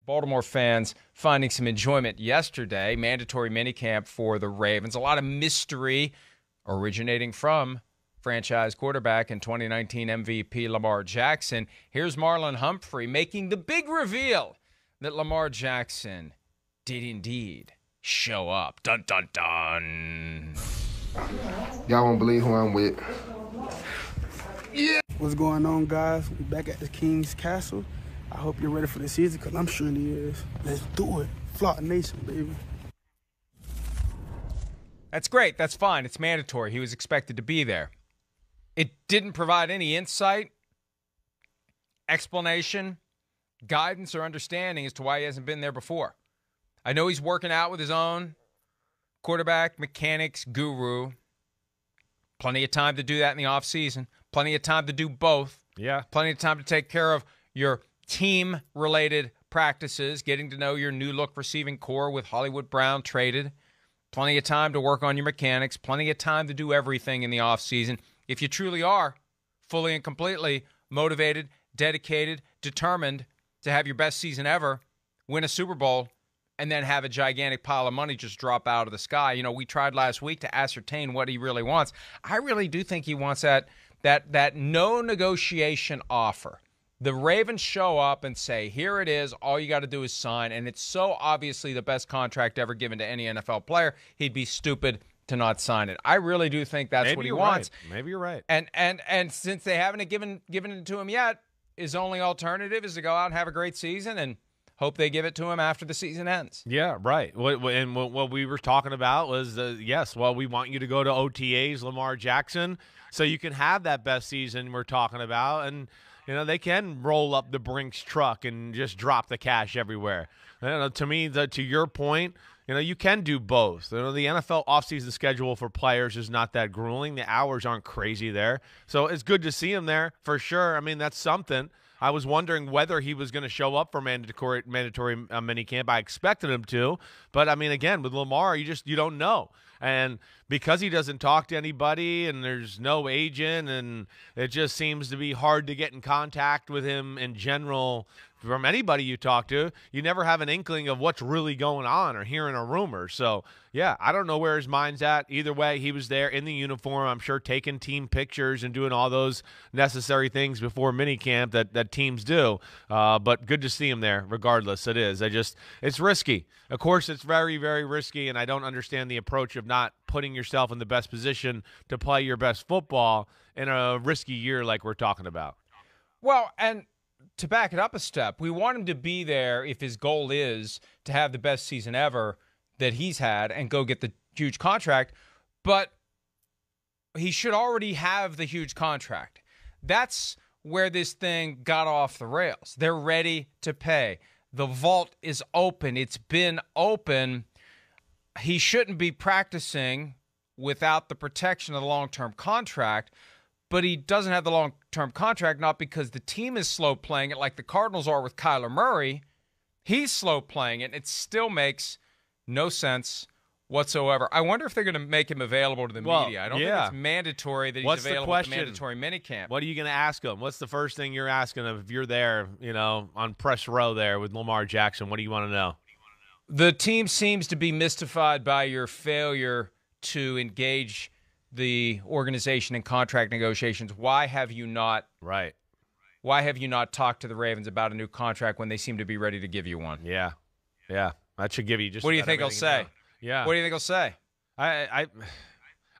Baltimore fans finding some enjoyment yesterday. Mandatory minicamp for the Ravens. A lot of mystery originating from franchise quarterback and 2019 MVP Lamar Jackson. Here's Marlon Humphrey making the big reveal that Lamar Jackson did indeed show up. Dun, dun, dun. Y'all won't believe who I'm with. Yeah. What's going on, guys? We back at the King's Castle. I hope you're ready for the season, because I'm sure he is. Let's do it. Flock Nation, baby. That's great. That's fine. It's mandatory. He was expected to be there. It didn't provide any insight, explanation, guidance, or understanding as to why he hasn't been there before. I know he's working out with his own quarterback mechanics guru. Plenty of time to do that in the offseason. Plenty of time to do both. Yeah. Plenty of time to take care of your team-related practices, getting to know your new-look receiving core with Hollywood Brown traded. Plenty of time to work on your mechanics. Plenty of time to do everything in the offseason. If you truly are fully and completely motivated, dedicated, determined to have your best season ever, win a Super Bowl, and then have a gigantic pile of money just drop out of the sky. You know, we tried last week to ascertain what he really wants. I really do think he wants that no negotiation offer. The Ravens show up and say, here it is, all you got to do is sign, and it's so obviously the best contract ever given to any NFL player, he'd be stupid to not sign it. I really do think that's what he wants. Right. Maybe you're right. And since they haven't given it to him yet, his only alternative is to go out and have a great season and hope they give it to him after the season ends. Yeah, right. And what we were talking about was, yes, well, we want you to go to OTAs, Lamar Jackson, so you can have that best season we're talking about, and you know, they can roll up the Brinks truck and just drop the cash everywhere. You know, to me, to your point, you know, you can do both. You know, the NFL offseason schedule for players is not that grueling. The hours aren't crazy there. So it's good to see him there for sure. I mean, that's something. I was wondering whether he was going to show up for mandatory minicamp. I expected him to. But, I mean, again, with Lamar, you don't know. And because he doesn't talk to anybody and there's no agent and it just seems to be hard to get in contact with him in general from anybody you talk to, you never have an inkling of what's really going on or hearing a rumor. So, yeah, I don't know where his mind's at. Either way, he was there in the uniform, I'm sure, taking team pictures and doing all those necessary things before minicamp that teams do. But good to see him there regardless. It is. It's risky. Of course, it's very, very risky, and I don't understand the approach of not putting yourself in the best position to play your best football in a risky year like we're talking about. Well, and to back it up a step, we want him to be there if his goal is to have the best season ever that he's had and go get the huge contract, but he should already have the huge contract. That's where this thing got off the rails. They're ready to pay. The vault is open. It's been open. He shouldn't be practicing without the protection of the long-term contract, but he doesn't have the long-term contract not because the team is slow playing it like the Cardinals are with Kyler Murray. He's slow playing it, and it still makes no sense whatsoever. I wonder if they're going to make him available to the media. I don't think it's mandatory that he's available at the mandatory minicamp. What are you going to ask him? What's the first thing you're asking him if you're there, you know, on press row there with Lamar Jackson? What do you want to know? The team seems to be mystified by your failure to engage the organization in contract negotiations. Why have you not? Right. Why have you not talked to the Ravens about a new contract when they seem to be ready to give you one? Yeah. That should give you just. What do you think he'll say? Yeah. What do you think he'll say?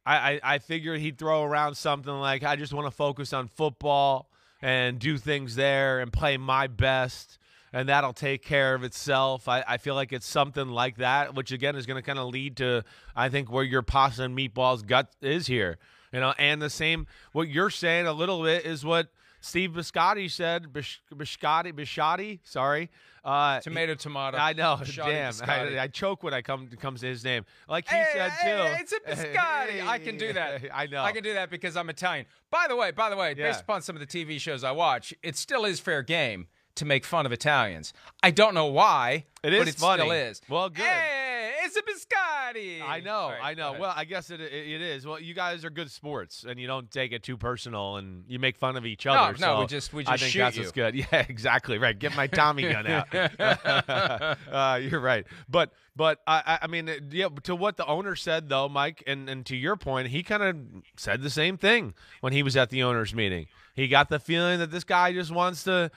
I figured he'd throw around something like, I just want to focus on football and do things there and play my best, and that'll take care of itself. I feel like it's something like that, which, again, is going to kind of lead to, I think, where your pasta and meatballs gut is here. You know, and the same, what you're saying a little bit is what Steve Biscotti said. Biscotti, sorry. Tomato. I know. Biscotti, Damn. I choke when it comes to his name. Like he said, too. It's a Biscotti. I can do that. I know. I can do that because I'm Italian. By the way, based upon some of the TV shows I watch, it still is fair game to make fun of Italians. I don't know why, but it funny. still is. Well, good. Hey, Biscotti. I know, Right, I know. Well, I guess it is. Well, you guys are good sports, and you don't take it too personal, and you make fun of each other. No, so we just I think shoot that's you. what's good. Yeah, exactly. Right. Get my Tommy gun out. You're right. But I mean, yeah. To what the owner said, though, Mike, and to your point, he kind of said the same thing when he was at the owners' meeting. He got the feeling that this guy just wants to,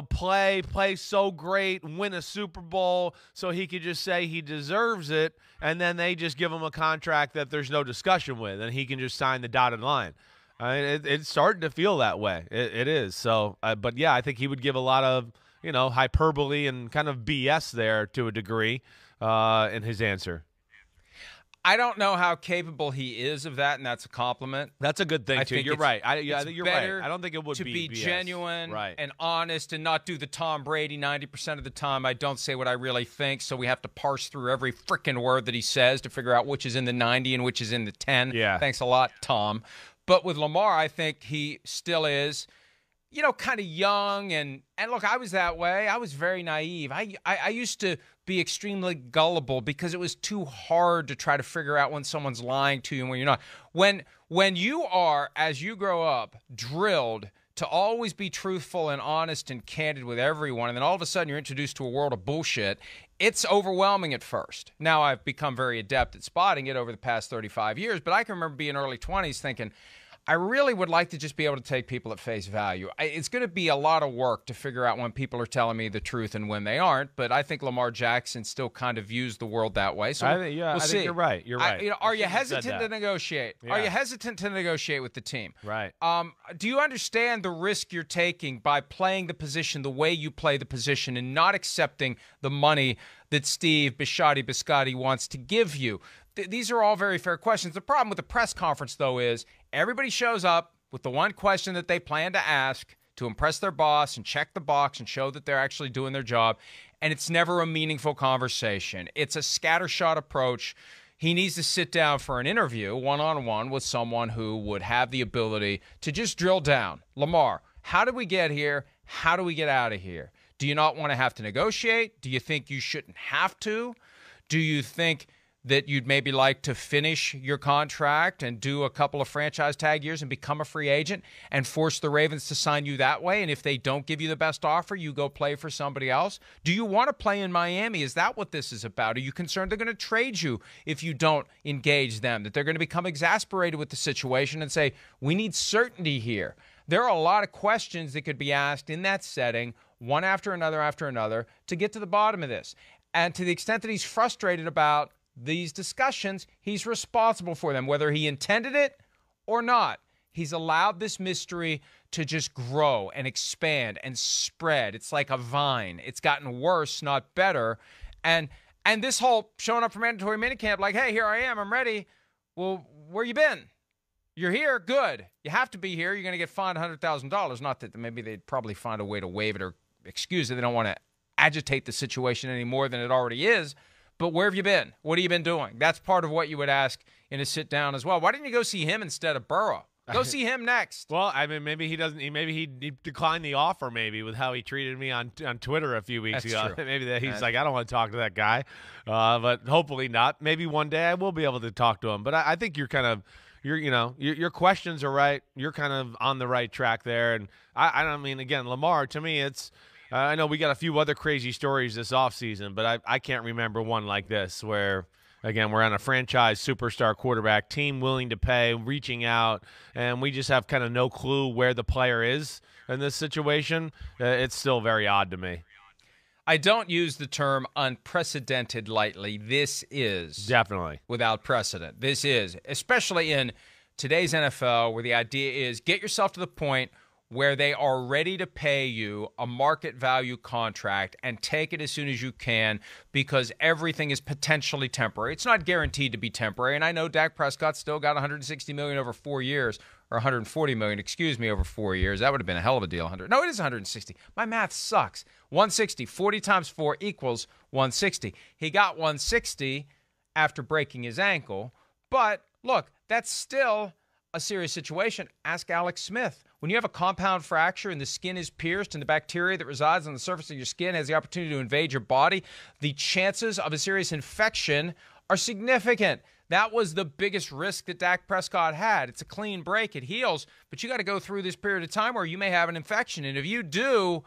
play so great, win a Super Bowl, so he could just say he deserves it, and then they just give him a contract that there's no discussion with, and he can just sign the dotted line. I mean, it's starting to feel that way. It is. So, but yeah, I think he would give a lot of, hyperbole and kind of BS there to a degree in his answer. I don't know how capable he is of that, and that's a compliment. That's a good thing, too. You're right. I think you're right. I don't think it would to be BS. genuine and honest and not do the Tom Brady 90% of the time. I don't say what I really think, so we have to parse through every freaking word that he says to figure out which is in the 90 and which is in the 10. Yeah. Thanks a lot, Tom. But with Lamar, I think he still is, kind of young. And look, I was that way. I was very naive. I used to be extremely gullible because it was too hard to try to figure out when someone's lying to you and when you're not. When you are, as you grow up, drilled to always be truthful and honest and candid with everyone, and then all of a sudden you're introduced to a world of bullshit, it's overwhelming at first. Now I've become very adept at spotting it over the past 35 years, but I can remember being early 20s thinking, I really would like to just be able to take people at face value. It's going to be a lot of work to figure out when people are telling me the truth and when they aren't, but I think Lamar Jackson still kind of views the world that way. So we'll see. think you're right. You're right. Are you hesitant to negotiate? Yeah. Are you hesitant to negotiate with the team? Right. Do you understand the risk you're taking by playing the position the way you play the position and not accepting the money that Steve Biscotti wants to give you? These are all very fair questions. The problem with the press conference, though, is everybody shows up with the one question that they plan to ask to impress their boss and check the box and show that they're actually doing their job, and it's never a meaningful conversation. It's a scattershot approach. He needs to sit down for an interview one-on-one with someone who would have the ability to just drill down. Lamar, how did we get here? How do we get out of here? Do you not want to have to negotiate? Do you think you shouldn't have to? Do you think that you'd maybe like to finish your contract and do a couple of franchise tag years and become a free agent and force the Ravens to sign you that way? And if they don't give you the best offer, you go play for somebody else? Do you want to play in Miami? Is that what this is about? Are you concerned they're going to trade you if you don't engage them, that they're going to become exasperated with the situation and say, we need certainty here? There are a lot of questions that could be asked in that setting, one after another, to get to the bottom of this. And to the extent that he's frustrated about these discussions, he's responsible for them, whether he intended it or not. He's allowed this mystery to just grow and expand and spread. It's like a vine. It's gotten worse, not better. And this whole showing up for mandatory minicamp, like, hey, here I am, I'm ready. Well, where you been? You're here? Good. You have to be here. You're going to get fined $100,000. Not that maybe they'd probably find a way to waive it or excuse it. They don't want to agitate the situation any more than it already is. But where have you been? What have you been doing? That's part of what you would ask in a sit down as well. Why didn't you go see him instead of Burrow? Go see him next. Well, I mean, maybe he doesn't. Maybe he declined the offer. Maybe with how he treated me on Twitter a few weeks ago. True. Maybe he's like, I don't want to talk to that guy. But hopefully not. Maybe one day I will be able to talk to him. But I think you're kind of. Your questions are right. You're kind of on the right track there. And I don't mean, again, Lamar, to me, it's. I know we got a few other crazy stories this offseason, but I can't remember one like this where, again, we're on a franchise superstar quarterback, team willing to pay, reaching out, and we just have kind of no clue where the player is in this situation. It's still very odd to me. I don't use the term unprecedented lightly. This is definitely without precedent. This is, especially in today's NFL, where the idea is get yourself to the point where they are ready to pay you a market value contract and take it as soon as you can because everything is potentially temporary. It's not guaranteed to be temporary. And I know Dak Prescott still got $160 million over 4 years, or $140 million, over 4 years. That would have been a hell of a deal. No, it is 160. My math sucks. 160, 40 times 4 equals 160. He got 160 after breaking his ankle. But look, that's still a serious situation, ask Alex Smith. When you have a compound fracture and the skin is pierced and the bacteria that resides on the surface of your skin has the opportunity to invade your body, the chances of a serious infection are significant. That was the biggest risk that Dak Prescott had. It's a clean break. It heals, but you got to go through this period of time where you may have an infection. And if you do,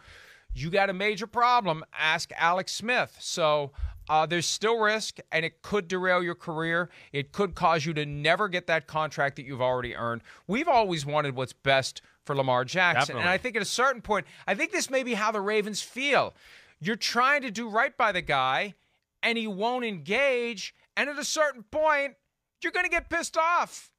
you got a major problem. Ask Alex Smith. So there's still risk, and it could derail your career. It could cause you to never get that contract that you've already earned. We've always wanted what's best for Lamar Jackson. Definitely. And I think at a certain point, I think this may be how the Ravens feel. You're trying to do right by the guy, and he won't engage. And at a certain point, you're going to get pissed off,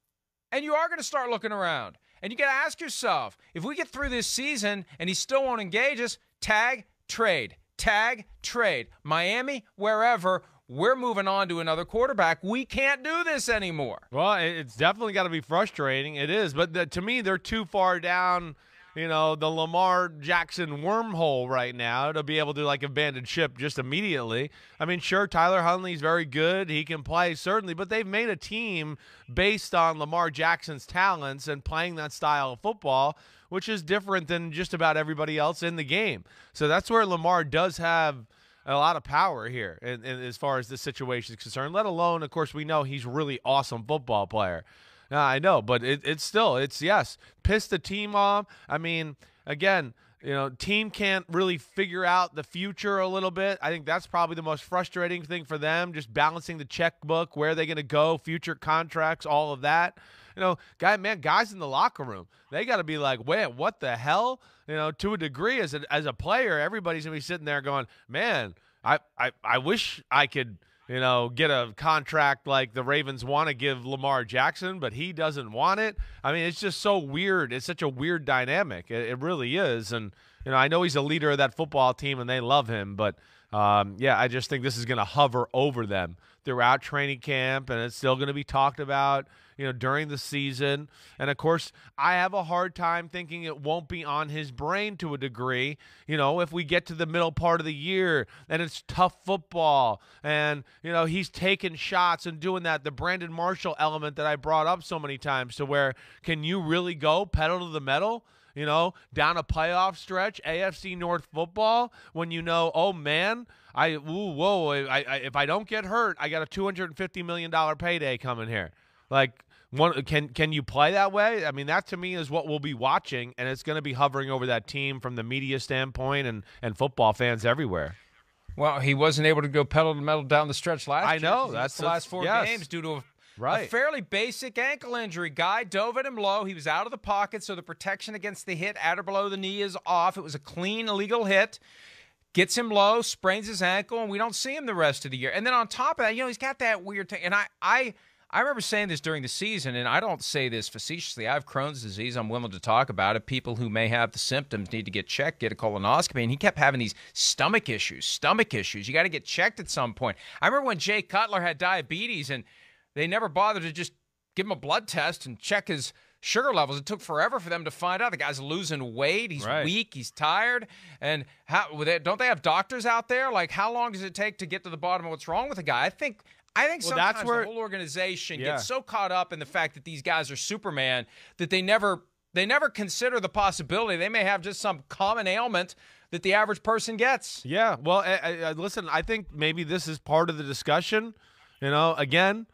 and you are going to start looking around. And you got to ask yourself, if we get through this season and he still won't engage us, tag, trade. Tag, trade. Miami, wherever, we're moving on to another quarterback. We can't do this anymore. Well, it's definitely got to be frustrating. It is. But to me, they're too far down, the Lamar Jackson wormhole right now to be able to, abandon ship just immediately. I mean, sure, Tyler Huntley's very good. He can play, certainly. But they've made a team based on Lamar Jackson's talents and playing that style of football, which is different than just about everybody else in the game. So that's where Lamar does have a lot of power here in as far as this situation is concerned, let alone, of course, we know he's a really awesome football player. I know, but it's yes, piss the team off. I mean, again, team can't really figure out the future a little bit. I think that's probably the most frustrating thing for them, just balancing the checkbook, where are they going to go, future contracts, all of that. Guys in the locker room, they got to be like, wait, what the hell? To a degree, as a player, everybody's going to be sitting there going, man, I wish I could, get a contract like the Ravens want to give Lamar Jackson, but he doesn't want it. I mean, it's just so weird. It's such a weird dynamic. It really is. And, I know he's a leader of that football team and they love him, but I just think this is going to hover over them throughout training camp, and it's still going to be talked about, during the season. And, of course, I have a hard time thinking it won't be on his brain to a degree, if we get to the middle part of the year and it's tough football and, he's taking shots and doing that, the Brandon Marshall element that I brought up so many times, to where can you really go pedal to the metal? Down a playoff stretch, AFC North football, when oh, man, if I don't get hurt, I got a $250 million payday coming here. Can you play that way? I mean, that to me is what we'll be watching, and it's going to be hovering over that team from the media standpoint and football fans everywhere. Well, he wasn't able to go pedal to the metal down the stretch last year. I know. That's the last four games due to a fairly basic ankle injury. Guy dove at him low. He was out of the pocket, so the protection against the hit at or below the knee is off. It was a clean, illegal hit. Gets him low, sprains his ankle, and we don't see him the rest of the year. And then on top of that, he's got that weird thing. And I remember saying this during the season, and I don't say this facetiously. I have Crohn's disease. I'm willing to talk about it. People who may have the symptoms need to get checked, get a colonoscopy. And he kept having these stomach issues. You got to get checked at some point. I remember when Jay Cutler had diabetes, and they never bothered to just give him a blood test and check his sugar levels. It took forever for them to find out. The guy's losing weight. He's weak. He's tired. And don't they have doctors out there? How long does it take to get to the bottom of what's wrong with the guy? I think sometimes that's where the whole organization gets so caught up in the fact that these guys are Superman that they never consider the possibility they may have just some common ailment that the average person gets. Yeah. Well, listen, I think maybe this is part of the discussion. Again,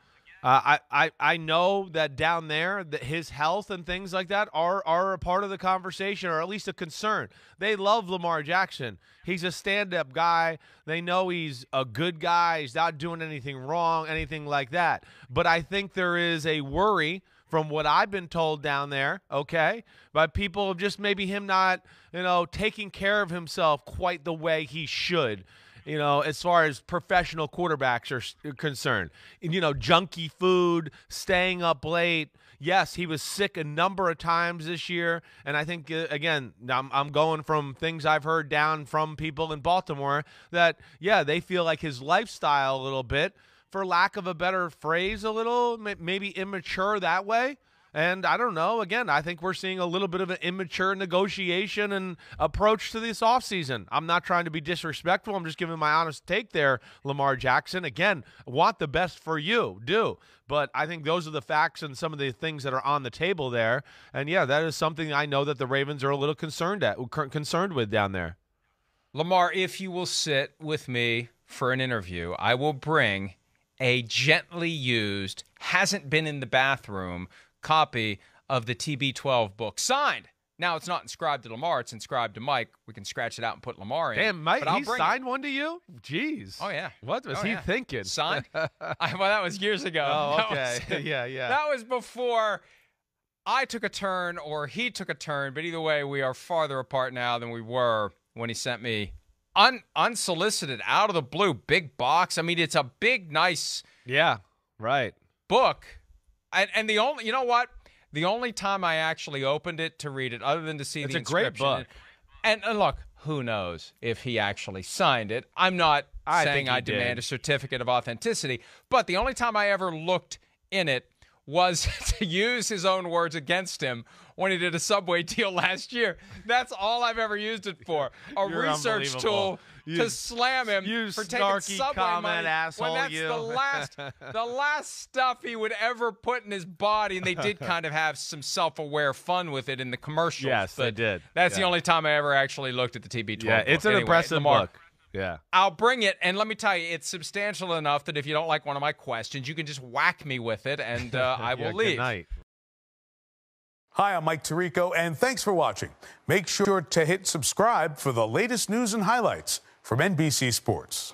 I know that down there that his health and things like that are a part of the conversation, or at least a concern. They love Lamar Jackson. He's a stand-up guy. They know he's a good guy. He's not doing anything wrong, anything like that. But I think there is a worry from what I've been told down there, by people of just maybe him not, taking care of himself quite the way he should. As far as professional quarterbacks are concerned. Junky food, staying up late. Yes, he was sick a number of times this year. And I think, again, I'm going from things I've heard down from people in Baltimore that, they feel like his lifestyle a little bit, for lack of a better phrase, a little, maybe immature that way. And I don't know. Again, I think we're seeing a little bit of an immature negotiation and approach to this offseason. I'm not trying to be disrespectful. I'm just giving my honest take there, Lamar Jackson. Again, want the best for you, do. But I think those are the facts and some of the things that are on the table there. And, yeah, that is something I know that the Ravens are a little concerned with down there. Lamar, if you will sit with me for an interview, I will bring a gently used, hasn't been in the bathroom copy of the TB12 book, signed. Now, it's not inscribed to Lamar. It's inscribed to Mike. We can scratch it out and put Lamar in. Damn, Mike, he signed one to you? Jeez. Oh, yeah. What was he thinking? Signed? Well, that was years ago. Oh, okay. Yeah. That was before I took a turn or he took a turn. But either way, we are farther apart now than we were when he sent me unsolicited, out of the blue, big box. I mean, it's a big, nice book. And the only, you know what? The only time I actually opened it to read it, other than to see the inscription. It's a great book. And look, who knows if he actually signed it. I'm not saying I demand a certificate of authenticity, but the only time I ever looked in it was to use his own words against him when he did a Subway deal last year. That's all I've ever used it for. A research tool to slam him for taking Subway money asshole, when that's the last stuff he would ever put in his body. And they did kind of have some self-aware fun with it in the commercials. Yes, they did. That's the only time I ever actually looked at the TB12 book. It's an impressive book. Yeah. I'll bring it, and let me tell you, it's substantial enough that if you don't like one of my questions, you can just whack me with it, and I will leave. Good night. Hi, I'm Mike Tirico, and thanks for watching. Make sure to hit subscribe for the latest news and highlights from NBC Sports.